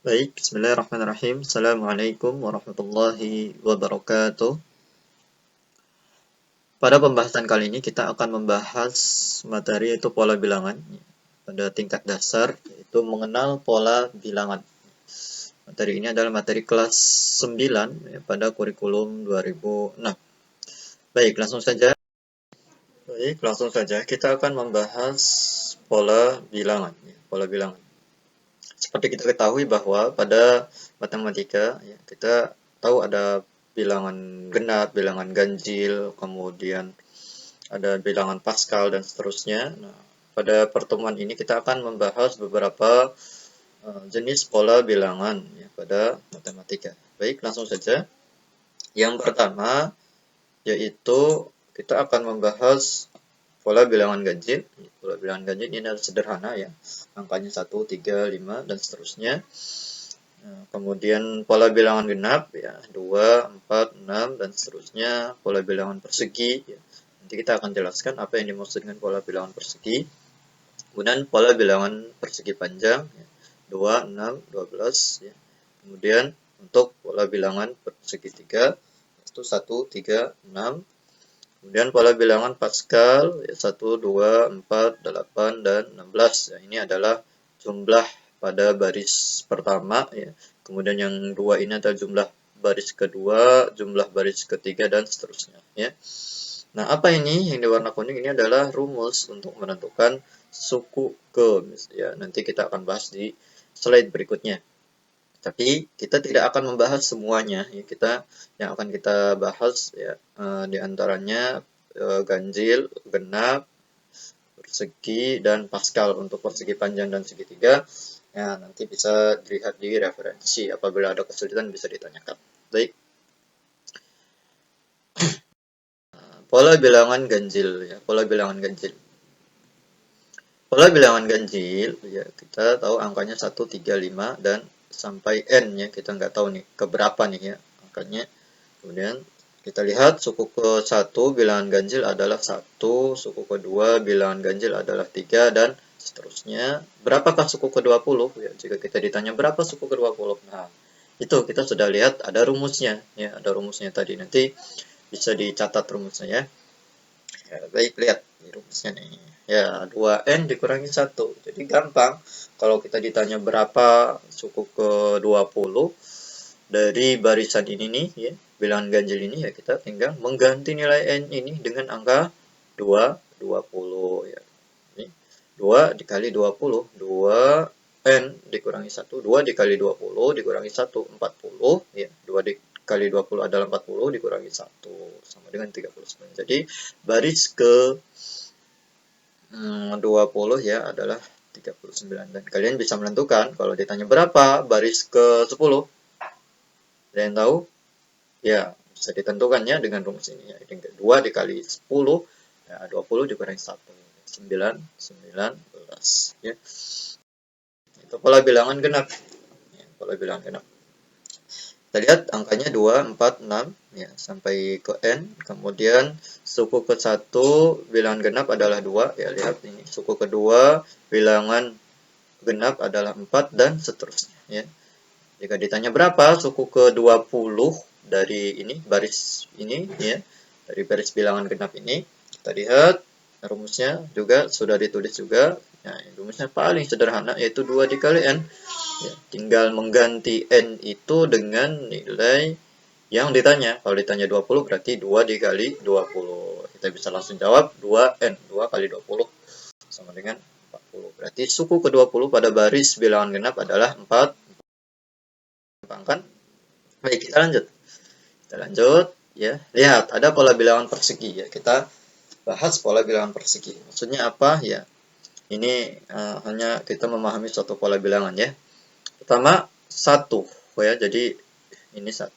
Baik, bismillahirrahmanirrahim. Assalamualaikum warahmatullahi wabarakatuh. Pada pembahasan kali ini kita akan membahas materi yaitu pola bilangan pada tingkat dasar, yaitu mengenal pola bilangan. Materi ini adalah materi kelas 9 ya, pada kurikulum 2006. Baik, langsung saja kita akan membahas pola bilangan. Pola bilangan. Seperti kita ketahui bahwa pada matematika ya, kita tahu ada bilangan genap, bilangan ganjil, kemudian ada bilangan Pascal dan seterusnya. Nah, pada pertemuan ini kita akan membahas beberapa jenis pola bilangan ya, pada matematika. Baik, langsung saja. Yang pertama yaitu kita akan membahas pola bilangan ganjil. Pola bilangan ganjil ini adalah sederhana ya, angkanya 1, 3, 5 dan seterusnya. Kemudian pola bilangan genap ya 2, 4, 6 dan seterusnya, pola bilangan persegi ya. Nanti kita akan jelaskan apa yang dimaksud dengan pola bilangan persegi. Kemudian pola bilangan persegi panjang ya, 2, 6, 12 ya. Kemudian untuk pola bilangan persegi 3 itu 1, 3, 6. Kemudian pola bilangan Pascal ya, 1, 2, 4, 8 dan 16 ya. Ini adalah jumlah pada baris pertama ya. Kemudian yang dua ini adalah jumlah baris kedua, jumlah baris ketiga dan seterusnya ya. Nah, apa ini yang diwarna kuning ini adalah rumus untuk menentukan suku ke ya. Nanti kita akan bahas di slide berikutnya. Tapi kita tidak akan membahas semuanya ya. Yang akan kita bahas ya di antaranya ganjil, genap, persegi dan Pascal. Untuk persegi panjang dan segitiga ya nanti bisa dilihat di referensi, apabila ada kesulitan bisa ditanyakan. Baik, pola bilangan ganjil ya, pola bilangan ganjil. Pola bilangan ganjil ya kita tahu angkanya 1, 3, 5 dan sampai n ya, kita nggak tahu nih keberapa nih ya angkanya. Kemudian kita lihat suku ke-1 bilangan ganjil adalah 1, suku kedua bilangan ganjil adalah 3 dan seterusnya. Berapakah suku ke-20 ya, jika kita ditanya berapa suku ke-20. Nah, itu kita sudah lihat ada rumusnya ya, ada rumusnya tadi. Nanti bisa dicatat rumusnya ya. Ya, baik, lihat rumusnya nih. Ya, 2n dikurangi 1. Jadi gampang. Kalau kita ditanya berapa suku ke-20 dari barisan ini nih ya, bilangan ganjil ini ya, kita tinggal mengganti nilai n ini dengan angka 20 ya. Ini 2 dikali 20, 2n dikurangi 1, 2 dikali 20 dikurangi 1, 40 ya. 2 dikali 20 adalah 40 dikurangi 1 sama dengan 39. Jadi baris ke 20 ya adalah 39. Dan kalian bisa menentukan kalau ditanya berapa baris ke 10. Ada yang tahu? Ya, bisa ditentukannya dengan rumus ini ya. 2 dikali 10 ya, 20 dikurangi 1. 19 ya. Itu pola bilangan genap. Ya, pola bilangan genap. Kita lihat angkanya 2, 4, 6 ya, sampai ke n. Kemudian suku ke-1 bilangan genap adalah 2 ya, lihat ini. Suku kedua bilangan genap adalah 4 dan seterusnya ya. Jika ditanya berapa suku ke-20 dari ini baris ini ya, dari baris bilangan genap ini, kita lihat rumusnya juga sudah ditulis juga. Nah, rumusnya paling sederhana yaitu 2 dikali n. Ya, tinggal mengganti n itu dengan nilai yang ditanya. Kalau ditanya 20 berarti 2 dikali 20. Kita bisa langsung jawab 2n, 2 kali 20 sama dengan 40. Berarti suku ke-20 pada baris bilangan genap adalah 4. Kan? Baik, kita lanjut. Kita lanjut ya. Lihat, ada pola bilangan persegi ya. Kita bahas pola bilangan persegi. Maksudnya apa ya? Ini hanya kita memahami suatu pola bilangan ya. Pertama, 1 ya. Jadi ini 1.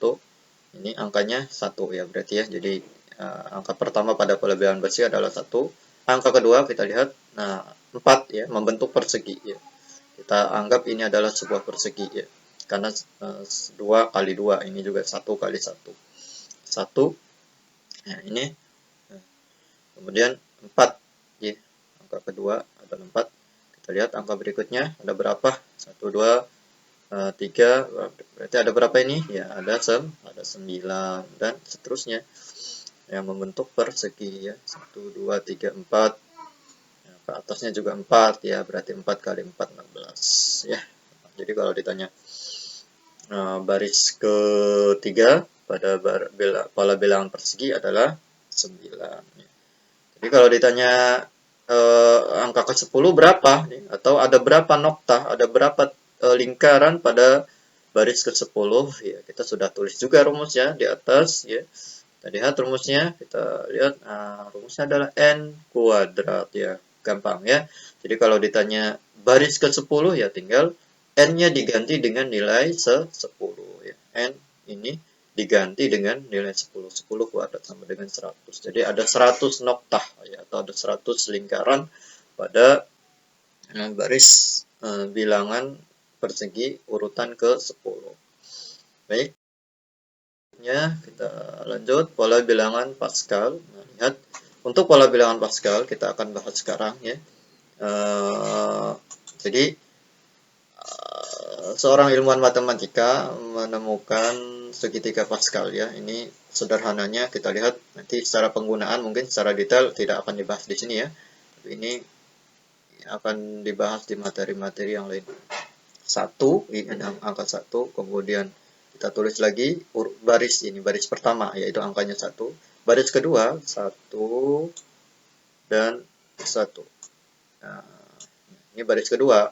Ini angkanya 1 ya berarti ya. Jadi angka pertama pada pola bilangan persegi adalah 1. Angka kedua kita lihat, nah 4 ya, membentuk persegi ya. Kita anggap ini adalah sebuah persegi ya. Karena 2 kali 2 ini juga 1 kali 1. 1. Nah, ini. Kemudian 4 ya. Angka kedua adalah 4. Kita lihat angka berikutnya ada berapa? 1, 2, 3, berarti ada berapa ini? Ya, ada 9 dan seterusnya yang membentuk persegi ya. 1 2 3 4. Ya, ke atasnya juga 4 ya, berarti 4 kali 4 16 ya. Jadi kalau ditanya baris ketiga pada pola bilangan persegi adalah 9 ya. Jadi kalau ditanya angka ke-10 berapa nih, atau ada berapa noktah, ada berapa lingkaran pada baris ke-10 ya, kita sudah tulis juga rumusnya di atas ya. Kita lihat rumusnya, kita lihat rumusnya adalah n kuadrat ya, gampang ya. Jadi kalau ditanya baris ke-10 ya tinggal n-nya diganti dengan nilai 10 ya. N ini diganti dengan nilai 10. 10 kuadrat sama dengan 100. Jadi ada 100 noktah ya, atau ada 100 lingkaran pada baris bilangan persegi urutan ke-10. Baik. Kita lanjut pola bilangan Pascal. Nah, lihat untuk pola bilangan Pascal kita akan bahas sekarang ya. Jadi seorang ilmuwan matematika menemukan segitiga Pascal ya. Ini sederhananya kita lihat, nanti secara penggunaan mungkin secara detail tidak akan dibahas di sini ya. Tapi ini akan dibahas di materi-materi yang lain. 1, ini angka 1, kemudian kita tulis lagi baris ini, baris pertama yaitu angkanya 1, baris kedua 1 dan 1. Nah, ini baris kedua.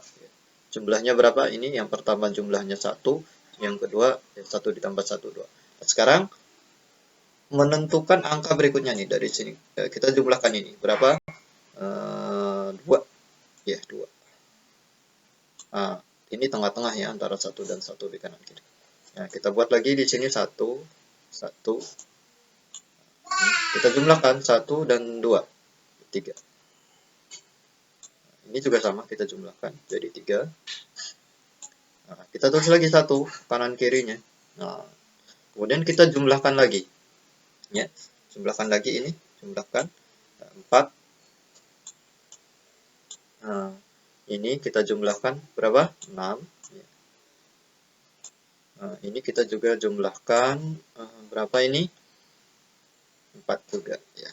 Jumlahnya berapa? Ini yang pertama jumlahnya 1, yang kedua 1 ditambah 1 2. Nah, sekarang menentukan angka berikutnya nih dari sini. Kita jumlahkan ini. Berapa? 2. Ya, 2. Nah, ini tengah-tengah ya antara 1 dan 1 di kanan kiri. Nah, kita buat lagi di sini 1, 1. Kita jumlahkan 1 dan 2, 3. Ini juga sama, kita jumlahkan jadi 3. Nah, kita tulis lagi 1 kanan kirinya. Nah, kemudian kita jumlahkan lagi. Ya, jumlahkan lagi ini, jumlahkan 4. Nah, ini kita jumlahkan berapa? 6. Nah, ini kita juga jumlahkan berapa ini? 4 juga ya.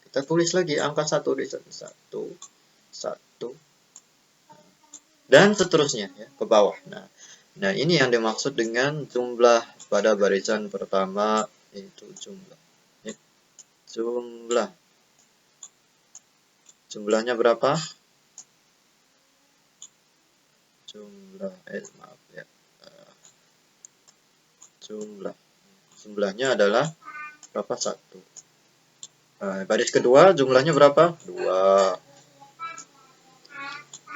Kita tulis lagi angka 1 di 1, 1 dan seterusnya ya ke bawah. Nah, ini yang dimaksud dengan jumlah pada barisan pertama, itu jumlah. Ya. Jumlahnya berapa? Maaf ya. Jumlahnya adalah berapa? 1. Baris kedua jumlahnya berapa? 2.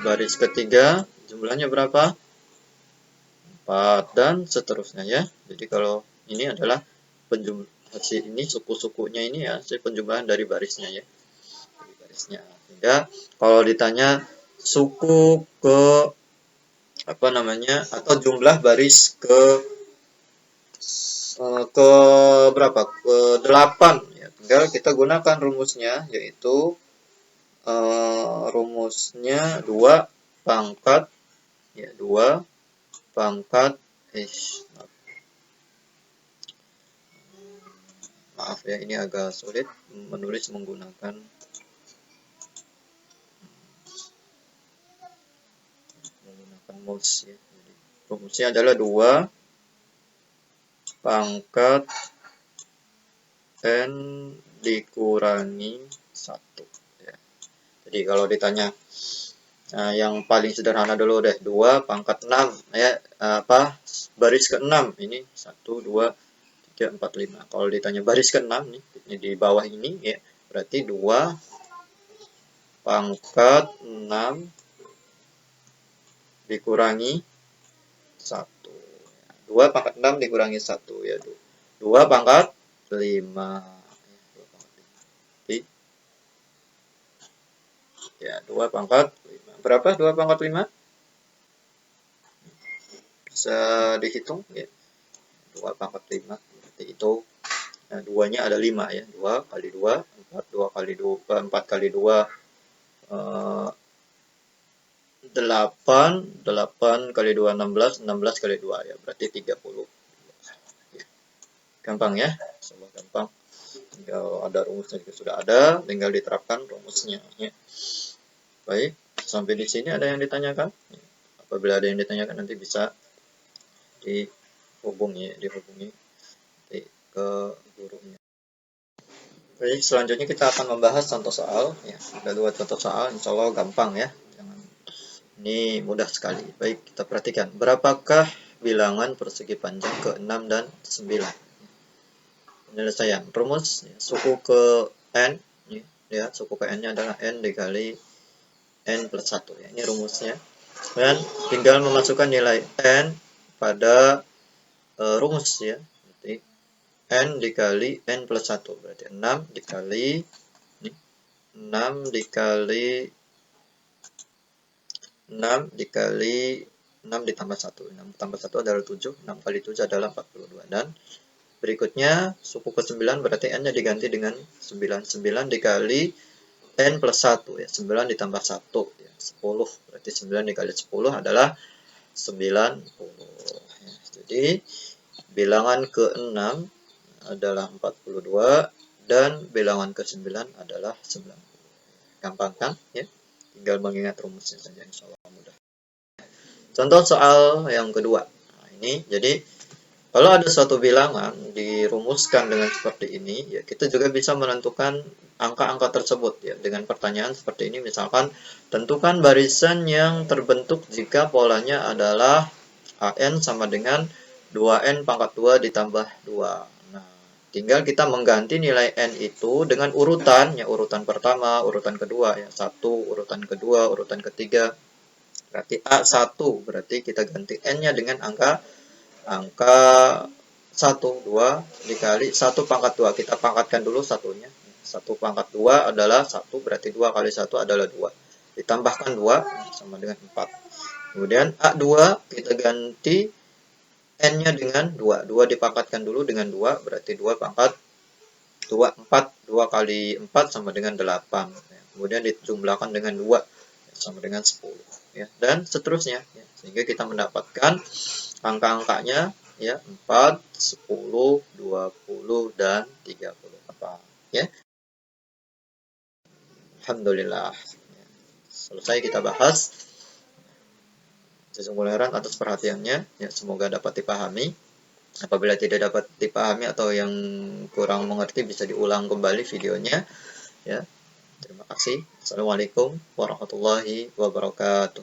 Baris ketiga jumlahnya berapa? 4 dan seterusnya ya. Jadi kalau ini adalah hasil ini suku-sukunya ini ya, hasil penjumlahan dari barisnya ya. Dari barisnya. Sehingga kalau ditanya suku ke atau jumlah baris ke berapa? Ke 8 ya. Tinggal kita gunakan rumusnya, yaitu rumusnya 2 pangkat ya, 2 pangkat maaf ya, ini agak sulit menulis menggunakan mouse ya. Jadi, rumusnya adalah 2 pangkat n dikurangi 1 ya. Jadi kalau ditanya yang paling sederhana dulu deh, 2 pangkat 6 ya, baris ke-6 ini 1 2 3 4 5. Kalau ditanya baris ke-6 nih, ini di bawah ini ya, berarti 2 pangkat 6 dikurangi 1. 2 pangkat 6 dikurangi 1 ya, 2 pangkat 5. Ya, 2 pangkat 5. Berapa 2 pangkat 5? Bisa dihitung ya. 2 pangkat 5 berarti itu 2-nya ada 5 ya. 2 kali 2 4, 2 kali 2 4 kali 2 8 kali 2 16 kali 2 ya, berarti 30. Ya, gampang ya, semua gampang. Tinggal ada rumusnya juga sudah ada, tinggal diterapkan rumusnya ya. Baik, sampai di sini ada yang ditanyakan? Apabila ada yang ditanyakan nanti bisa dihubungi ke gurunya. Baik, selanjutnya kita akan membahas contoh soal ya. Ada 2 contoh soal, insya Allah gampang ya. Ini mudah sekali. Baik, kita perhatikan. Berapakah bilangan persegi panjang ke-6 dan 9? Penyelesaian. Rumus ya, suku ke n ya, suku ke n-nya adalah n dikali n plus 1 ya. Ini rumusnya. Dan tinggal memasukkan nilai n pada rumus ya. Berarti n dikali n plus 1 berarti 6 dikali 6 ditambah 1. 6 tambah 1 adalah 7. 6 kali 7 adalah 42. Dan berikutnya suku ke 9 berarti n-nya diganti dengan 9. 9 dikali n plus 1 ya. 9 ditambah 1 ya. 10. Berarti 9 dikali 10 adalah 90. Ya, jadi bilangan ke-6 adalah 42 dan bilangan ke-9 adalah 90. Gampang kan ya? Tinggal mengingat rumusnya saja, insya Allah mudah. Contoh soal yang kedua. Nah, ini jadi kalau ada suatu bilangan dirumuskan dengan seperti ini, ya kita juga bisa menentukan angka-angka tersebut ya dengan pertanyaan seperti ini, misalkan tentukan barisan yang terbentuk jika polanya adalah AN sama dengan 2N pangkat 2 ditambah 2. Nah, tinggal kita mengganti nilai N itu dengan urutan, ya urutan pertama, urutan kedua, ya 1, urutan kedua, urutan ketiga. Berarti A1, berarti kita ganti N-nya dengan angka 1, 2 dikali 1 pangkat 2. Kita pangkatkan dulu satunya. 1 pangkat 2 adalah 1, berarti 2 kali 1 adalah 2. Ditambahkan 2 sama dengan 4. Kemudian A2 kita ganti N-nya dengan 2. 2 dipangkatkan dulu dengan 2, berarti 2 pangkat 2, 4. 2 kali 4 sama dengan 8. Kemudian dijumlahkan dengan 2, sama dengan 10. Ya. Dan seterusnya. Ya. Sehingga kita mendapatkan angka-angkanya ya 4, 10, 20, dan 34. Ya. Alhamdulillah. Ya. Selesai kita bahas. Jazakumullah atas perhatiannya. Ya, semoga dapat dipahami. Apabila tidak dapat dipahami atau yang kurang mengerti bisa diulang kembali videonya. Ya. Terima kasih. Assalamualaikum warahmatullahi wabarakatuh.